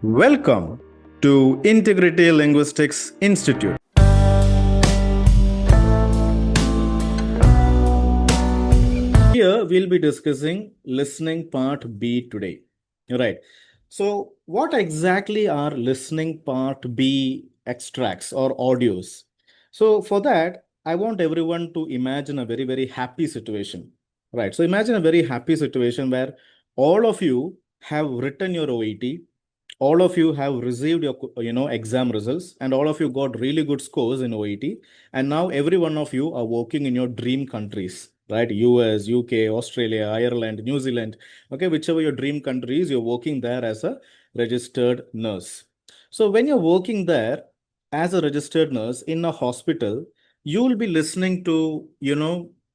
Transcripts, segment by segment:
Welcome to Integrity Linguistics Institute. Here we'll be discussing listening part B today. Right. So, what exactly are listening part B extracts or audios? So, for that, I want everyone to imagine a very, very happy situation. Right. So, imagine a very happy situation where all of you have written your OET, all of you have received your exam results, and all of you got really good scores in OET, and now every one of you are working in your dream countries, right? US, UK, Australia, Ireland, New Zealand. Okay, whichever your dream countries, you're working there as a registered nurse. So when you're working there as a registered nurse in a hospital, you will be listening to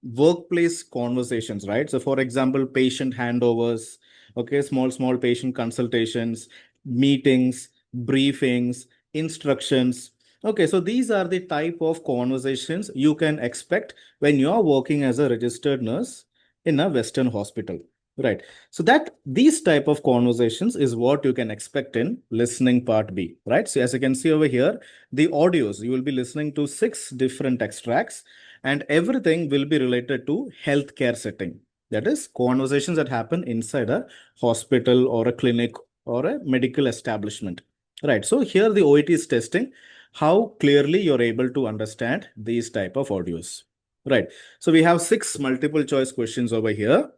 workplace conversations, right? So for example, patient handovers, okay, small patient consultations, meetings, briefings, instructions. Okay, so these are the type of conversations you can expect when you're working as a registered nurse in a Western hospital. Right. So that these type of conversations is what you can expect in listening part B. Right. So as you can see over here, the audios, you will be listening to 6 different extracts, and everything will be related to healthcare setting. That is conversations that happen inside a hospital or a clinic or a medical establishment. Right. So here the OET is testing how clearly you're able to understand these type of audios. Right. So we have 6 multiple choice questions over here.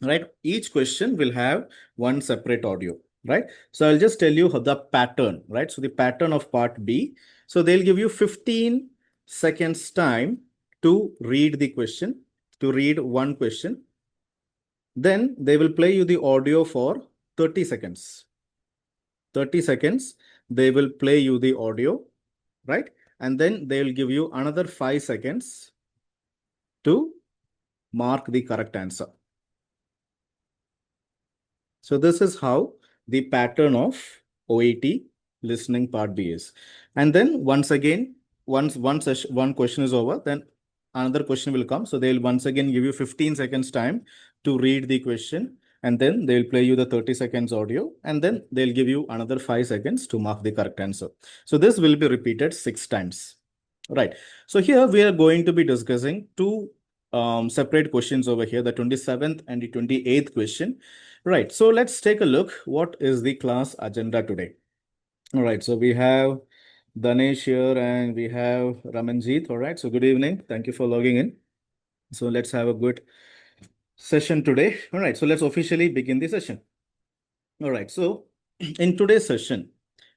Right. Each question will have one separate audio. Right. So I'll just tell you the pattern. Right. So the pattern of part B. So they'll give you 15 seconds time to read the question, to read one question. Then they will play you the audio for 30 seconds. 30 seconds, they will play you the audio, right? And then they will give you another 5 seconds to mark the correct answer. So this is how the pattern of OET listening part B is. And then once again, once one question is over, then another question will come. So they'll once again give you 15 seconds time to read the question, and then they'll play you the 30 seconds audio, and then they'll give you another 5 seconds to mark the correct answer. So this will be repeated 6 times. Right. So here we are going to be discussing two separate questions over here, the 27th and the 28th question. Right. So let's take a look. What is the class agenda today? All right. So we have Danesh here and we have Ramanjeet. All right. So good evening. Thank you for logging in. So let's have a good session today. All right. So let's officially begin the session. All right. So in today's session,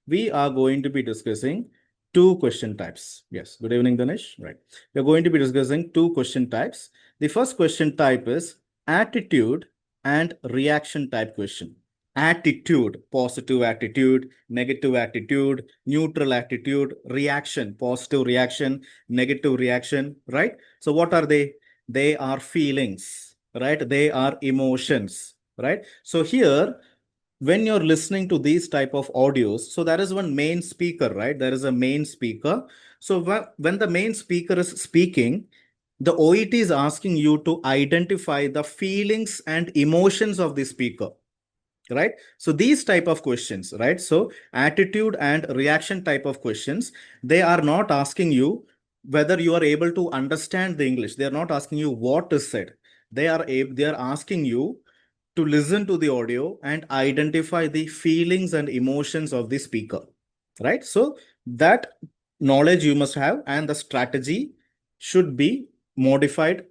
we are going to be discussing two question types. Yes. Good evening, Danesh. Right. We're going to be discussing two question types. The first question type is attitude and reaction type question. Attitude, positive attitude, negative attitude, neutral attitude, reaction, positive reaction, negative reaction, right? So what are they? They are feelings, right? They are emotions, right? So here, when you're listening to these type of audios, so there is one main speaker, right? There is a main speaker. So when the main speaker is speaking, the OET is asking you to identify the feelings and emotions of the speaker, right? So these type of questions, right? So attitude and reaction type of questions, they are not asking you whether you are able to understand the English. They are not asking you what is said. They are asking you to listen to the audio and identify the feelings and emotions of the speaker, right? So that knowledge you must have, and the strategy should be modified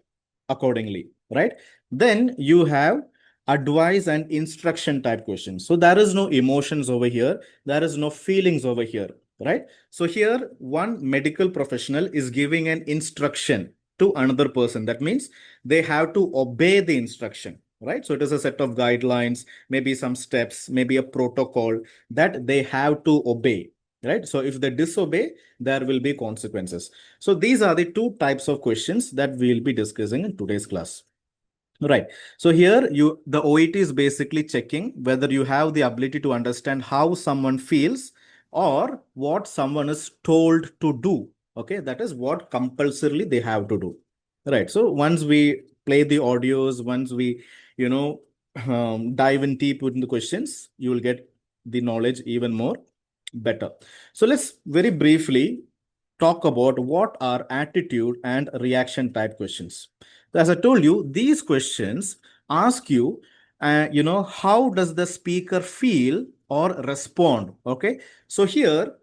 accordingly, right? Then you have advice and instruction type questions. So there is no emotions over here. There is no feelings over here, right? So here one medical professional is giving an instruction to another person. That means they have to obey the instruction, right? So it is a set of guidelines, maybe some steps, maybe a protocol that they have to obey, right? So if they disobey, there will be consequences. So these are the two types of questions that we'll be discussing in today's class. Right. So here the OET is basically checking whether you have the ability to understand how someone feels or what someone is told to do. Okay, that is what compulsorily they have to do. Right. So once we play the audios, once we, dive in deep into the questions, you will get the knowledge even more better. So let's very briefly talk about what are attitude and reaction type questions. As I told you, these questions ask you, how does the speaker feel or respond? Okay. So here,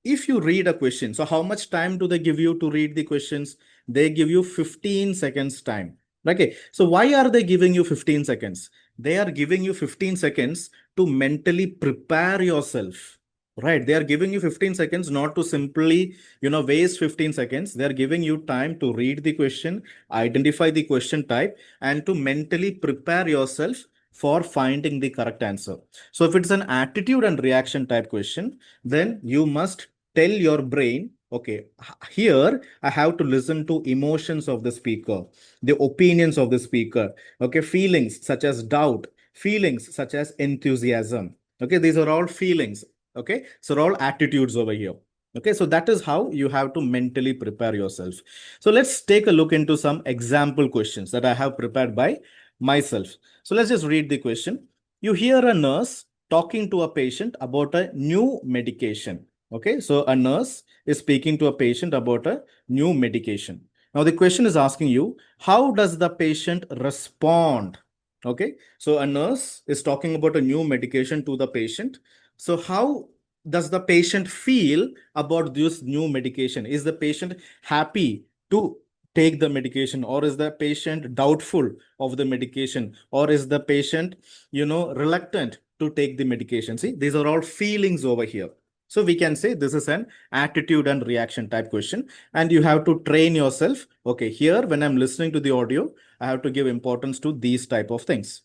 if you read a question, so how much time do they give you to read the questions? They give you 15 seconds time. Okay. So why are they giving you 15 seconds? They are giving you 15 seconds to mentally prepare yourself. Right. They are giving you 15 seconds not to simply, waste 15 seconds. They are giving you time to read the question, identify the question type, and to mentally prepare yourself for finding the correct answer. So if it's an attitude and reaction type question, then you must tell your brain, okay, here I have to listen to emotions of the speaker, the opinions of the speaker, okay, feelings such as doubt, feelings such as enthusiasm. Okay, these are all feelings. Okay, so all attitudes over here. Okay, so that is how you have to mentally prepare yourself. So let's take a look into some example questions that I have prepared by myself. So let's just read the question. You hear a nurse talking to a patient about a new medication. Okay, so a nurse is speaking to a patient about a new medication. Now the question is asking you, how does the patient respond? Okay, so a nurse is talking about a new medication to the patient. So how does the patient feel about this new medication? Is the patient happy to take the medication, or is the patient doubtful of the medication, or is the patient, reluctant to take the medication? See, these are all feelings over here. So we can say this is an attitude and reaction type question, and you have to train yourself. Okay, here when I'm listening to the audio, I have to give importance to these type of things.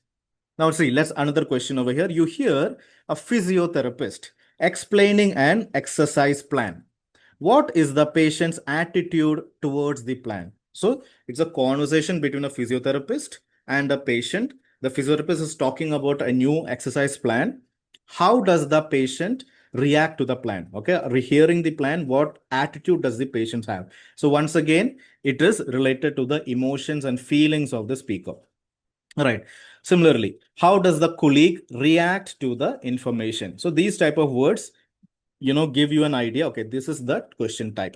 Now see, let's another question over here. You hear a physiotherapist explaining an exercise plan. What is the patient's attitude towards the plan? So it's a conversation between a physiotherapist and a patient. The physiotherapist is talking about a new exercise plan. How does the patient react to the plan? Okay, hearing the plan, what attitude does the patient have? So once again, it is related to the emotions and feelings of the speaker. Right. Similarly, how does the colleague react to the information? So these type of words, give you an idea. Okay, this is the question type.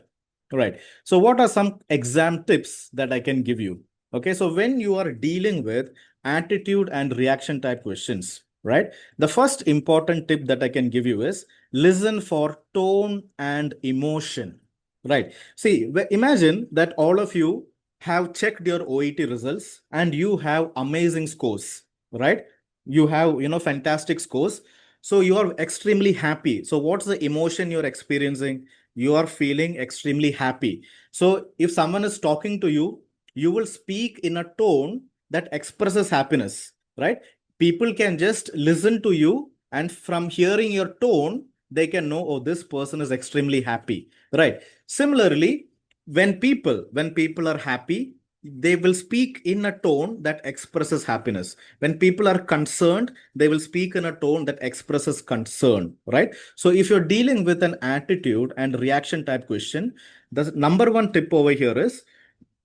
Right. So what are some exam tips that I can give you? Okay, so when you are dealing with attitude and reaction type questions, right? The first important tip that I can give you is listen for tone and emotion. Right. See, imagine that all of you have checked your OET results and you have amazing scores, right? You have, fantastic scores. So you are extremely happy. So what's the emotion you're experiencing? You are feeling extremely happy. So if someone is talking to you, you will speak in a tone that expresses happiness, right? People can just listen to you, and from hearing your tone, they can know, oh, this person is extremely happy, right? Similarly, when people are happy, they will speak in a tone that expresses happiness. When people are concerned, they will speak in a tone that expresses concern, right? So if you're dealing with an attitude and reaction type question, the number one tip over here is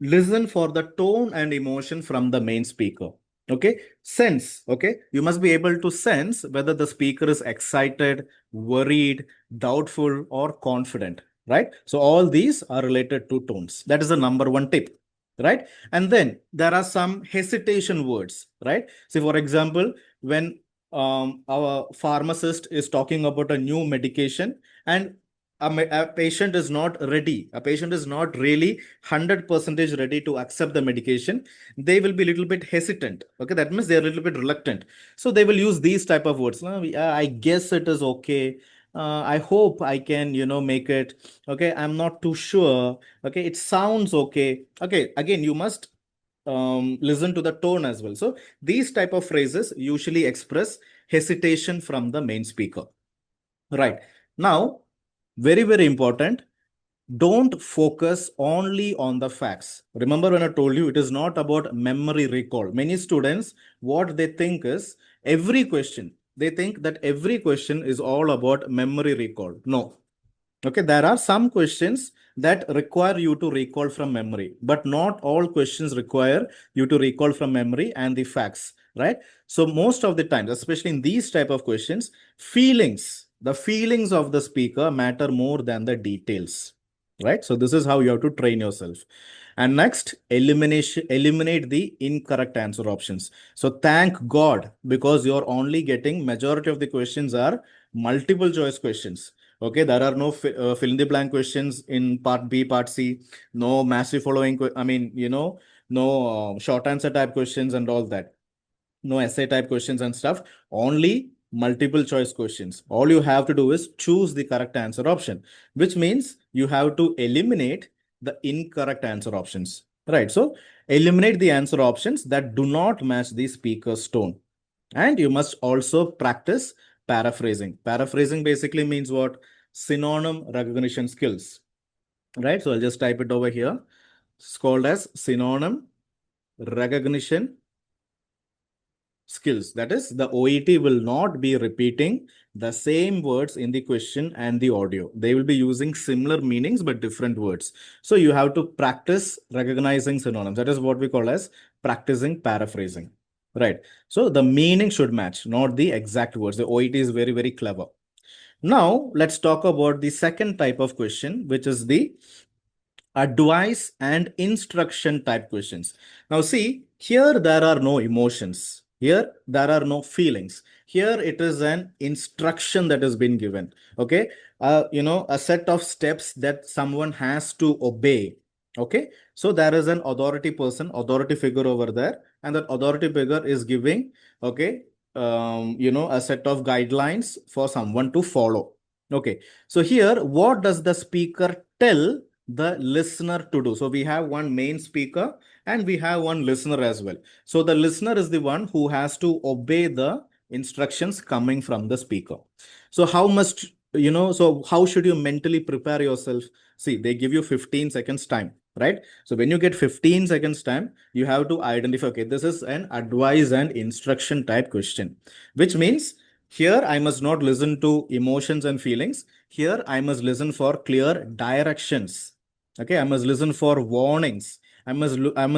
listen for the tone and emotion from the main speaker. Okay, sense. Okay, you must be able to sense whether the speaker is excited, worried, doubtful, or confident, right? So all these are related to tones. That is the number one tip, right? And then there are some hesitation words, right? So for example, when our pharmacist is talking about a new medication, and a patient is not ready, a patient is not really 100% ready to accept the medication, they will be a little bit hesitant. Okay, that means they're a little bit reluctant. So they will use these type of words. I guess it is okay. I hope I can, make it. Okay, I'm not too sure. Okay, it sounds okay. Okay, again, you must listen to the tone as well. So these type of phrases usually express hesitation from the main speaker. Right. Now, very, very important. Don't focus only on the facts. Remember when I told you it is not about memory recall. Many students, what they think is they think that every question is all about memory recall. No. Okay, there are some questions that require you to recall from memory, but not all questions require you to recall from memory and the facts. right? So most of the times, especially in these type of questions, the feelings of the speaker matter more than the details, right? So this is how you have to train yourself. And next, eliminate the incorrect answer options. So thank God, because you're only getting majority of the questions are multiple choice questions. Okay, there are no fill in the blank questions in part B, part C, no massive following. No short answer type questions and all that. No essay type questions and stuff. Only multiple choice questions. All you have to do is choose the correct answer option, which means you have to eliminate the incorrect answer options, right? So eliminate the answer options that do not match the speaker's tone. And you must also practice paraphrasing. Paraphrasing basically means what? Synonym recognition skills, right? So I'll just type it over here. It's called as synonym recognition skills. That is, the OET will not be repeating the same words in the question and the audio. They will be using similar meanings but different words. So you have to practice recognizing synonyms. That is what we call as practicing paraphrasing, right? So the meaning should match, not the exact words. The OET is very, very clever. Now let's talk about the second type of question, which is the advice and instruction type questions. Now see, here there are no emotions. Here there are no feelings. Here it is an instruction that has been given. Okay. A set of steps that someone has to obey. Okay. So there is an authority person, authority figure over there, and that authority figure is giving, okay, a set of guidelines for someone to follow. Okay. So here, what does the speaker tell the listener to do? So we have one main speaker and we have one listener as well. So the listener is the one who has to obey the instructions coming from the speaker. So how should you mentally prepare yourself? See, they give you 15 seconds time, right? So when you get 15 seconds time, you have to identify, okay, this is an advice and instruction type question, which means here I must not listen to emotions and feelings. Here I must listen for clear directions. Okay, I must listen for warnings. I must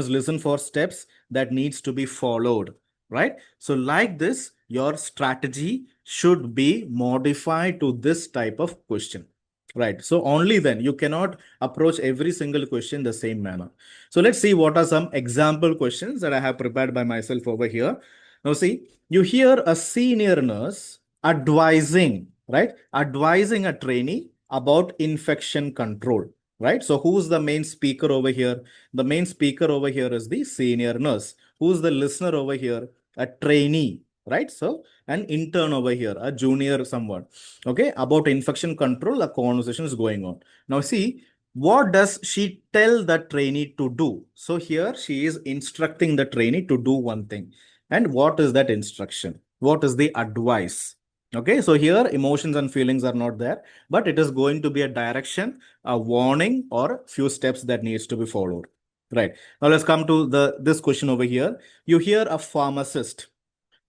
listen for steps that needs to be followed, right? So like this, your strategy should be modified to this type of question, right? So only then you cannot approach every single question the same manner. So let's see what are some example questions that I have prepared by myself over here. Now see, you hear a senior nurse advising, right? Advising a trainee about infection control, right? So who's the main speaker over here? The main speaker over here is the senior nurse. Who's the listener over here? A trainee, right? So an intern over here, a junior someone. Okay, about infection control, a conversation is going on. Now see, what does she tell the trainee to do? So here she is instructing the trainee to do one thing. And what is that instruction? What is the advice? Okay, so here emotions and feelings are not there, but it is going to be a direction, a warning, or few steps that needs to be followed. Right. Now let's come to this question over here. You hear a pharmacist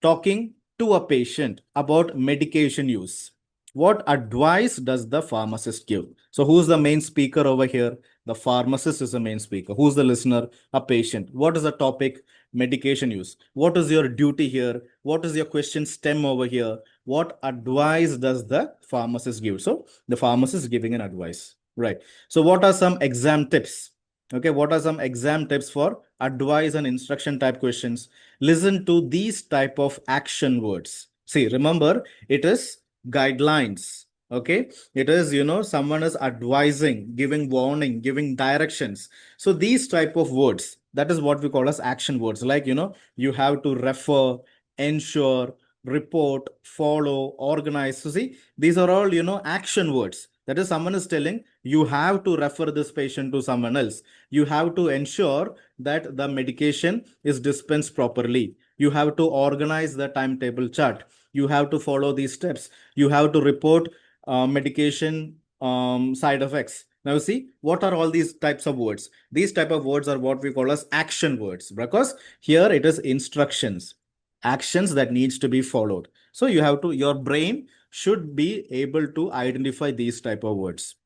talking to a patient about medication use. What advice does the pharmacist give? So who's the main speaker over here? The pharmacist is the main speaker. Who's the listener? A patient. What is the topic? Medication use. What is your duty here? What is your question stem over here? What advice does the pharmacist give? So the pharmacist is giving an advice, right? So what are some exam tips? Okay, what are some exam tips for advice and instruction type questions? Listen to these type of action words. See, remember, it is guidelines. Okay, it is, someone is advising, giving warning, giving directions. So these type of words, that is what we call as action words. Like, you have to refer, ensure, report, follow, organize. So see, these are all, action words. That is, someone is telling you have to refer this patient to someone else. You have to ensure that the medication is dispensed properly. You have to organize the timetable chart. You have to follow these steps. You have to report medication side effects. Now see, what are all these types of words? These type of words are what we call as action words, because here it is instructions, actions that needs to be followed. So your brain should be able to identify these type of words.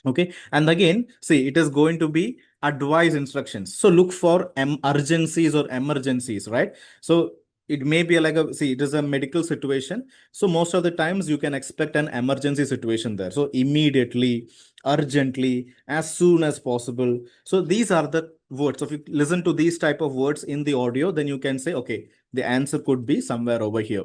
Okay, and again, see, it is going to be advice instructions. So look for urgencies or emergencies, right? So it may be like a, see, it is a medical situation. So most of the times you can expect an emergency situation there. So immediately, urgently, as soon as possible. So these are the words. So if you listen to these type of words in the audio, then you can say, okay, the answer could be somewhere over here.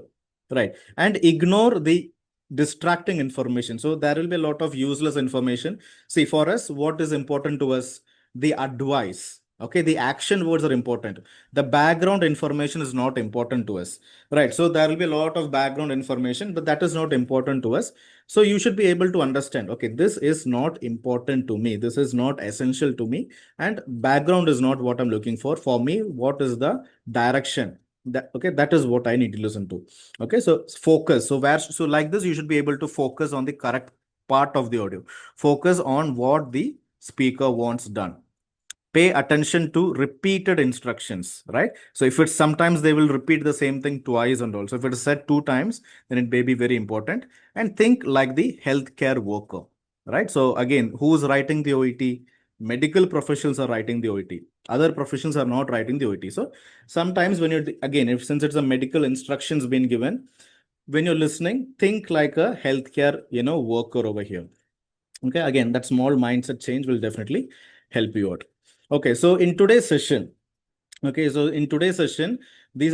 Right. And ignore the distracting information. So there will be a lot of useless information. See, for us, what is important to us? The advice. Okay, the action words are important. The background information is not important to us, right? So there will be a lot of background information, but that is not important to us. So you should be able to understand, okay, this is not important to me, this is not essential to me, and background is not what I'm looking for me. What is the direction? That, okay, that is what I need to listen to. Okay, so focus. So where, so like this you should be able to focus on the correct part of the audio. Focus on what the speaker wants done. Pay attention to repeated instructions, right? So if it's sometimes they will repeat the same thing twice, and also if it is said 2 times, then it may be very important. And think like the healthcare worker, right? So again, who's writing the OET? Medical professionals are writing the OET. Other professions are not writing the OET. So sometimes when you're, again, if since it's a medical instructions being given, when you're listening, think like a healthcare, worker over here. Okay, again, that small mindset change will definitely help you out. Okay, so in today's session, these are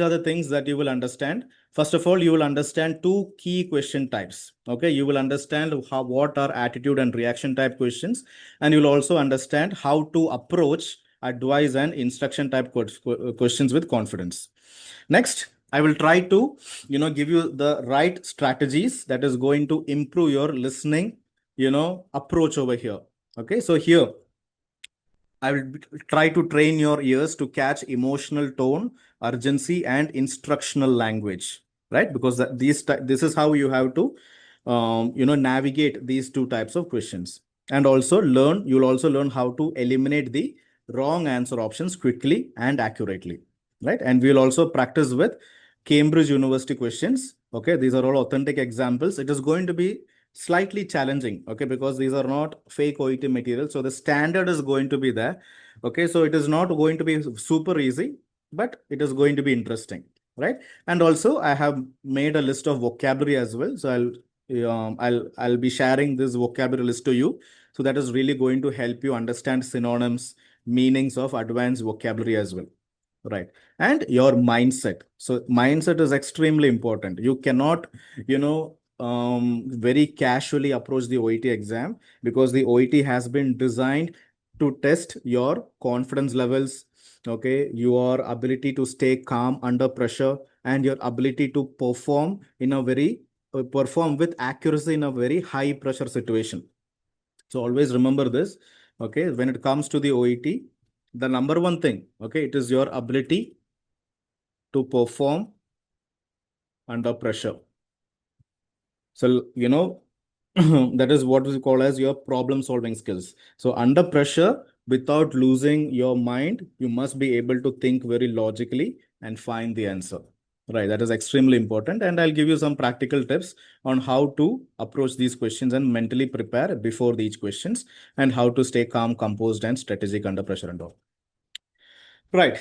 the things that you will understand. First of all, you will understand two key question types. Okay, you will understand what are attitude and reaction type questions, and you will also understand how to approach advice and instruction type questions with confidence. Next, I will try to, give you the right strategies that is going to improve your listening, approach over here. Okay, so here I will try to train your ears to catch emotional tone, urgency, and instructional language, right? Because this is how you have to, navigate these two types of questions. And also you'll also learn how to eliminate the wrong answer options quickly and accurately, right? And we'll also practice with Cambridge University questions. Okay, these are all authentic examples. It is going to be slightly challenging, okay, because these are not fake OET material. So the standard is going to be there. Okay, so it is not going to be super easy, but it is going to be interesting, right? And also I have made a list of vocabulary as well. So I'll be sharing this vocabulary list to you. So that is really going to help you understand synonyms, meanings of advanced vocabulary as well. Right. And your mindset. So mindset is extremely important. You cannot, very casually approach the OET exam, because the OET has been designed to test your confidence levels, okay, your ability to stay calm under pressure, and your ability to perform with accuracy in a very high pressure situation. So always remember this. Okay, when it comes to the OET, the number one thing, okay, it is your ability to perform under pressure. So, that is what we call as your problem solving skills. So under pressure, without losing your mind, you must be able to think very logically and find the answer. Right, that is extremely important. And I'll give you some practical tips on how to approach these questions and mentally prepare before each questions, and how to stay calm, composed, and strategic under pressure and all. Right.